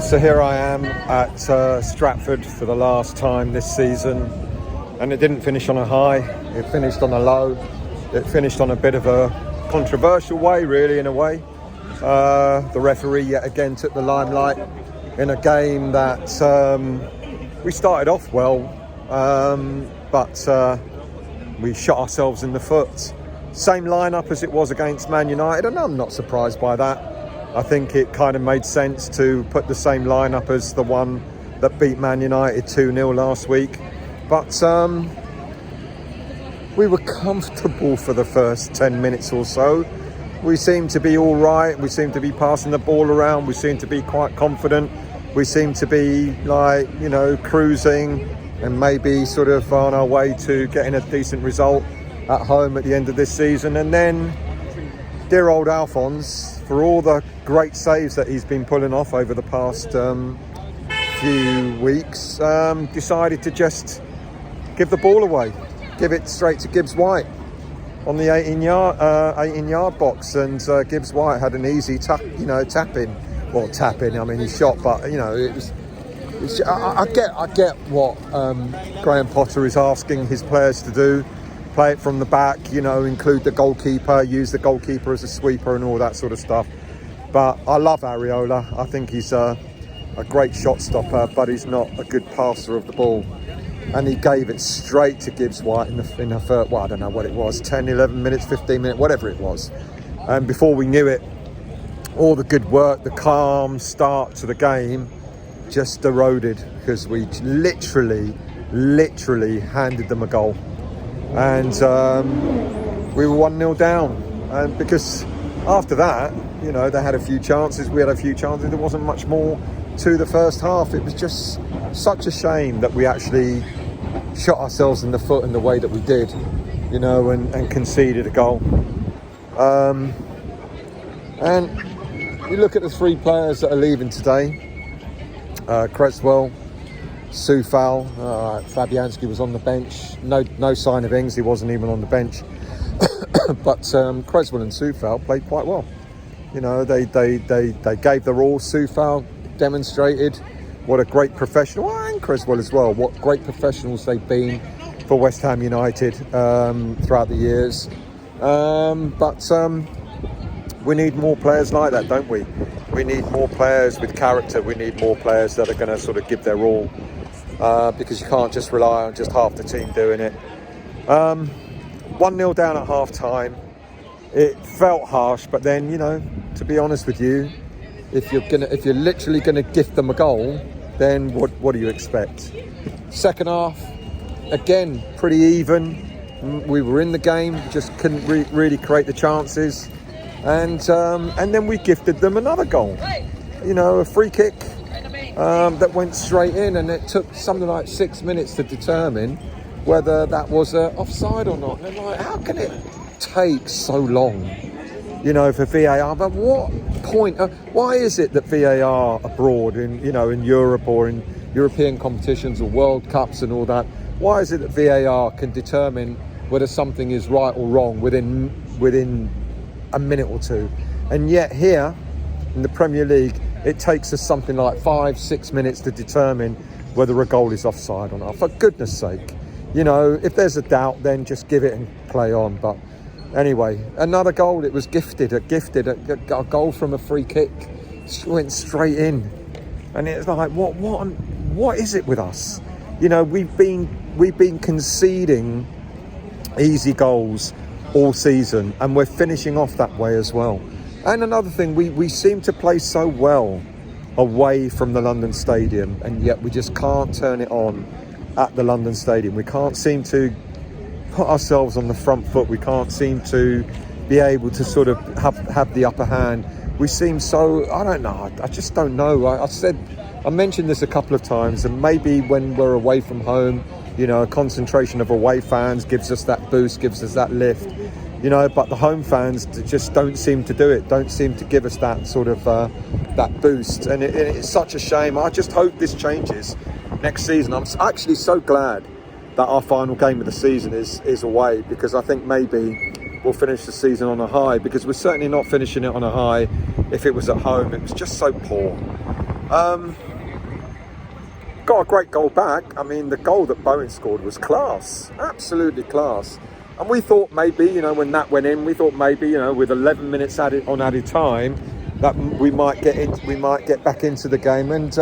So here I am at Stratford for the last time this season, and it didn't finish on a high, it finished on a low. It finished on a bit of a controversial way, really, in a way. The referee yet again took the limelight in a game that we started off well, but we shot ourselves in the foot. Same lineup as it was against Man United, and I'm not surprised by that. I think it kind of made sense to put the same lineup as the one that beat Man United 2-0 last week. But we were comfortable for the first 10 minutes or so. We seemed to be all right. We seemed to be passing the ball around. We seemed to be quite confident. We seemed to be like, cruising and maybe sort of on our way to getting a decent result at home at the end of this season. And then dear old Alphonse, for all the great saves that he's been pulling off over the past few weeks, decided to just give the ball away, give it straight to Gibbs White on the 18-yard box, and Gibbs White had an easy tap in. Well, tap in. I mean, he shot, but it was. I get what Graham Potter is asking his players to do. Play it from the back, include the goalkeeper, use the goalkeeper as a sweeper and all that sort of stuff. But I love Areola. I think he's a great shot stopper, but he's not a good passer of the ball. And he gave it straight to Gibbs White in the first, I don't know what it was, 10, 11 minutes, 15 minutes, whatever it was. And before we knew it, all the good work, the calm start to the game just eroded, because we literally handed them a goal. And we were 1-0 down, and because after that, they had a few chances, we had a few chances, there wasn't much more to the first half. It was just such a shame that we actually shot ourselves in the foot in the way that we did, and conceded a goal. And you look at the three players that are leaving today, Cresswell, Soufal, Fabianski was on the bench. No sign of Ings, he wasn't even on the bench. But Cresswell and Soufal played quite well. They gave their all. Soufal demonstrated what a great professional, and Cresswell as well, what great professionals they've been for West Ham United throughout the years. But we need more players like that, don't we? We need more players with character. We need more players that are going to sort of give their all. Because you can't just rely on just half the team doing it. 1-0 down at half time. It felt harsh, but then, to be honest with you, if you're literally gonna gift them a goal, then what do you expect? Second half, again, pretty even. We were in the game, just couldn't really create the chances, and then we gifted them another goal. A free kick. That went straight in, and it took something like 6 minutes to determine whether that was offside or not. And how can it take so long, for VAR? But what point? Why is it that VAR abroad in Europe or in European competitions or World Cups and all that? Why is it that VAR can determine whether something is right or wrong within a minute or two, and yet here in the Premier League, it takes us something like 5-6 minutes to determine whether a goal is offside or not. For goodness sake, if there's a doubt, then just give it and play on. But anyway, another goal. It was gifted. A goal from a free kick, went straight in, and it's like, what is it with us? We've been conceding easy goals all season, and we're finishing off that way as well. And another thing, we seem to play so well away from the London Stadium, and yet we just can't turn it on at the London Stadium. We can't seem to put ourselves on the front foot. We can't seem to be able to sort of have the upper hand. We seem so, I don't know, I just don't know. I mentioned this a couple of times, and maybe when we're away from home, a concentration of away fans gives us that boost, gives us that lift. But the home fans just don't seem to do it, don't seem to give us that sort of that boost, and it's such a shame. I just hope this changes next season. I'm actually so glad that our final game of the season is away, because I think maybe we'll finish the season on a high, because we're certainly not finishing it on a high if it was at home. It was just so poor. Got a great goal back. I mean, the goal that Bowen scored was class, absolutely class. And we thought maybe, you know, when that went in, we thought maybe, you know, with 11 minutes added time, that we might get back into the game. And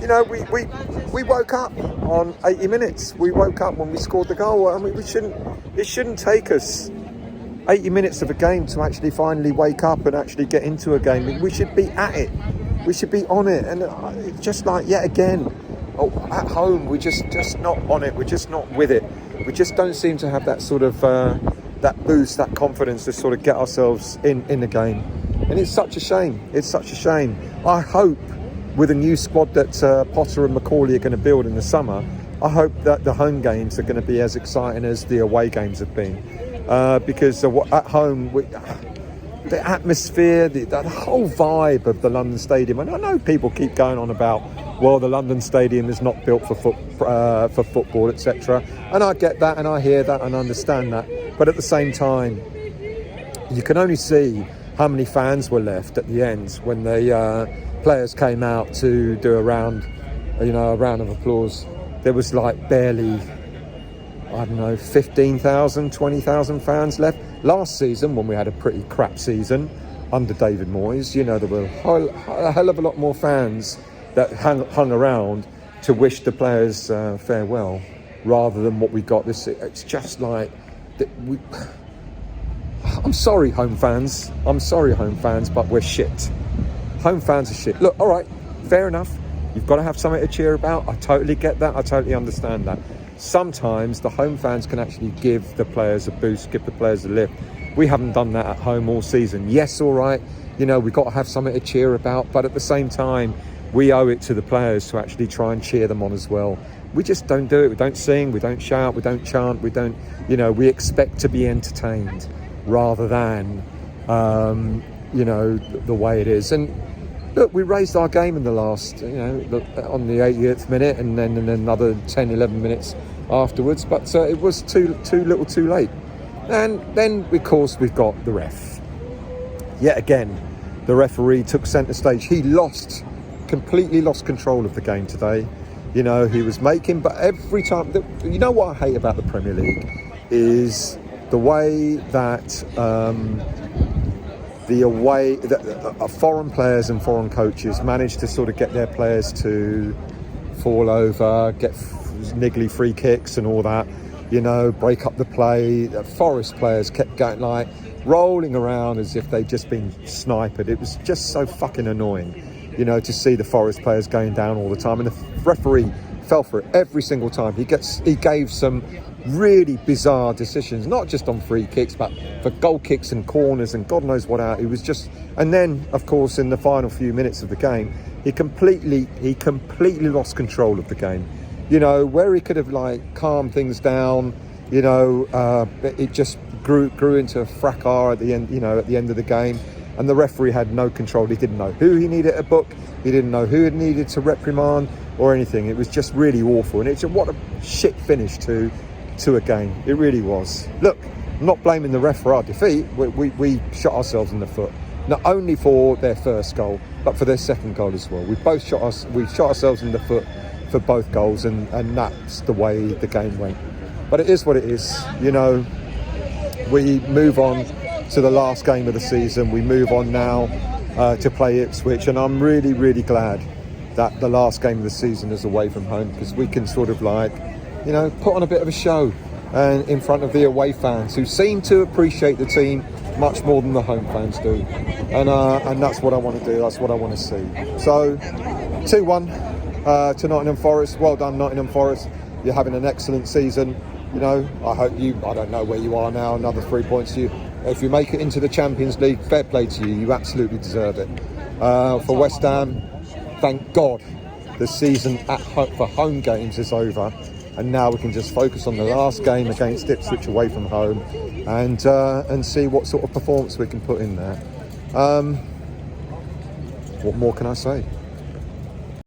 you know, we woke up on 80 minutes. We woke up when we scored the goal. I mean, it shouldn't take us 80 minutes of a game to actually finally wake up and actually get into a game. We should be at it. We should be on it. And it's just like, yet again, at home, we're just not on it. We're just not with it. We just don't seem to have that sort of that boost, that confidence to sort of get ourselves in the game. And it's such a shame. It's such a shame. I hope with a new squad that Potter and McCauley are going to build in the summer, I hope that the home games are going to be as exciting as the away games have been. Because at home, the atmosphere, the whole vibe of the London Stadium. And I know people keep going on about, well, the London Stadium is not built for football, etc. And I get that, and I hear that, and I understand that. But at the same time, you can only see how many fans were left at the end when the players came out to do a round of applause. There was like barely, I don't know, 15,000, 20,000 fans left. Last season, when we had a pretty crap season under David Moyes, you know, there were a hell of a lot more fans that hung around to wish the players farewell, rather than what we got this. It's just like I'm sorry, home fans, but we're shit. Home fans are shit. Look, all right, fair enough. You've got to have something to cheer about. I totally get that. I totally understand that. Sometimes the home fans can actually give the players a boost, give the players a lift. We haven't done that at home all season. Yes, all right, you know, we've got to have something to cheer about, but at the same time, we owe it to the players to actually try and cheer them on as well. We just don't do it. We don't sing, we don't shout, we don't chant, we don't, you know, we expect to be entertained rather than, you know, the way it is. And look, we raised our game in the last, you know, on the 80th minute, and then another 10, 11 minutes afterwards. But it was too little too late. And then, of course, we've got the ref. Yet again, the referee took centre stage. He completely lost control of the game today. You know, he was making, but every time, you know what I hate about the Premier League is the way that foreign players and foreign coaches manage to sort of get their players to fall over, get niggly free kicks and all that, you know, break up the play. The Forest players kept going, like, rolling around as if they'd just been sniped. It was just so fucking annoying, you know, to see the Forest players going down all the time. And the referee fell for it every single time. He gave some really bizarre decisions, not just on free kicks, but for goal kicks and corners and God knows what out. It was just, and then of course in the final few minutes of the game, he completely lost control of the game. You know, where he could have like calmed things down, you know, it just grew into a fracas at the end, you know, at the end of the game. And the referee had no control. He didn't know who he needed to book. He didn't know who he needed to reprimand or anything. It was just really awful. And it's what a shit finish to a game. It really was. Look, I'm not blaming the ref for our defeat. We shot ourselves in the foot, not only for their first goal, but for their second goal as well. We shot ourselves in the foot for both goals, and that's the way the game went. But it is what it is. You know, we move on to the last game of the season. We move on now to play Ipswich, and I'm really, really glad that the last game of the season is away from home, because we can sort of like, you know, put on a bit of a show and in front of the away fans, who seem to appreciate the team much more than the home fans do. And that's what I want to do. That's what I want to see. So 2-1 to Nottingham Forest. Well done, Nottingham Forest. You're having an excellent season. You know, I don't know where you are now, another 3 points. If you make it into the Champions League, fair play to you. You absolutely deserve it. For West Ham, thank God the season for home games is over. And now we can just focus on the last game against Ipswich away from home, and see what sort of performance we can put in there. What more can I say?